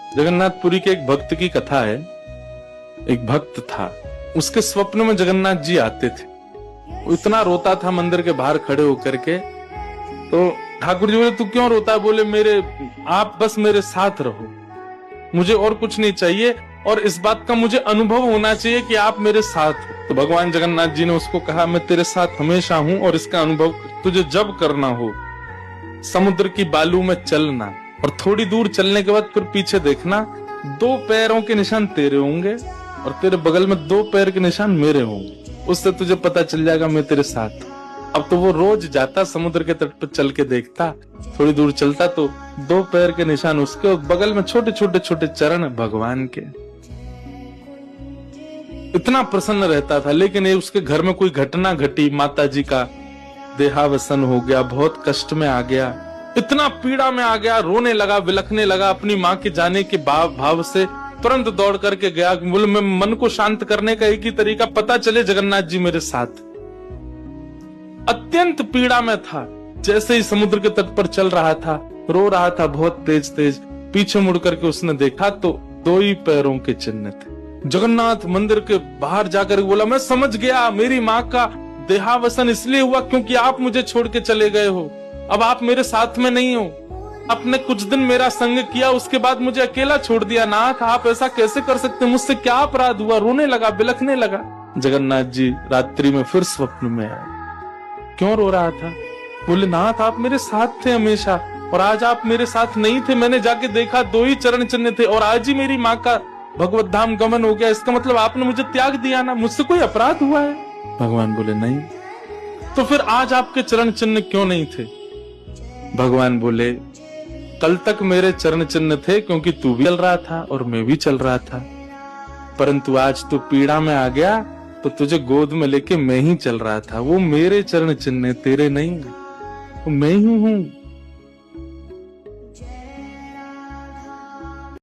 जगन्नाथपुरी के एक भक्त की कथा है। एक भक्त था, उसके स्वप्न में जगन्नाथ जी आते थे। वो इतना रोता था मंदिर के बाहर खड़े होकर के। तो ठाकुर जी बोले, तू क्यों रोता है? बोले, आप बस मेरे साथ रहो, मुझे और कुछ नहीं चाहिए, और इस बात का मुझे अनुभव होना चाहिए कि आप मेरे साथ हो। तो भगवान जगन्नाथ जी ने उसको कहा, मैं तेरे साथ हमेशा हूं, और इसका अनुभव तुझे जब करना हो समुद्र की बालू में चलना, और थोड़ी दूर चलने के बाद फिर पीछे देखना, 2 पैरों के निशान तेरे होंगे और तेरे बगल में 2 पैर के निशान मेरे होंगे। उससे तुझे पता चल जाएगा मैं तेरे साथ हूं। अब तो वो रोज जाता, समुद्र के तट पर चल के देखता, थोड़ी दूर चलता तो 2 पैर के निशान उसके और बगल में छोटे छोटे छोटे चरण भगवान के। इतना प्रसन्न रहता था। लेकिन ये उसके घर में कोई घटना घटी, माता जी का देहावसन हो गया, बहुत कष्ट में आ गया, इतना पीड़ा में आ गया, रोने लगा, बिलखने लगा। अपनी माँ के जाने के भाव से तुरंत दौड़ करके गया। बोले, मैं मन को शांत करने का एक ही तरीका, पता चले जगन्नाथ जी मेरे साथ। अत्यंत पीड़ा में था। जैसे ही समुद्र के तट पर चल रहा था, रो रहा था बहुत तेज तेज। पीछे मुड़ करके उसने देखा तो 2 ही पैरों के चिन्ह थे। जगन्नाथ मंदिर के बाहर जाकर बोला, मैं समझ गया, मेरी माँ का देहावसन इसलिए हुआ क्योंकि आप मुझे छोड़ के चले गए हो। अब आप मेरे साथ में नहीं हो। आपने कुछ दिन मेरा संग किया, उसके बाद मुझे अकेला छोड़ दिया। नाथ, आप ऐसा कैसे कर सकते? मुझसे क्या अपराध हुआ? रोने लगा, बिलखने लगा। जगन्नाथ जी रात्रि में फिर स्वप्न में आए। क्यों रो रहा था? बोले, नाथ, आप मेरे साथ थे हमेशा, और आज आप मेरे साथ नहीं थे। मैंने जाके देखा 2 ही चरण चिन्ह थे, और आज ही मेरी माँ का भगवत धाम गमन हो गया। इसका मतलब आपने मुझे त्याग दिया ना? मुझसे कोई अपराध हुआ है? भगवान बोले, नहीं। तो फिर आज आपके चरण चिन्ह क्यों नहीं थे? भगवान बोले, कल तक मेरे चरण चिन्ह थे क्योंकि तू भी चल रहा था और मैं भी चल रहा था, परंतु आज तू पीड़ा में आ गया तो तुझे गोद में लेके मैं ही चल रहा था। वो मेरे चरण चिन्ह, तेरे नहीं, वो मैं ही हूं।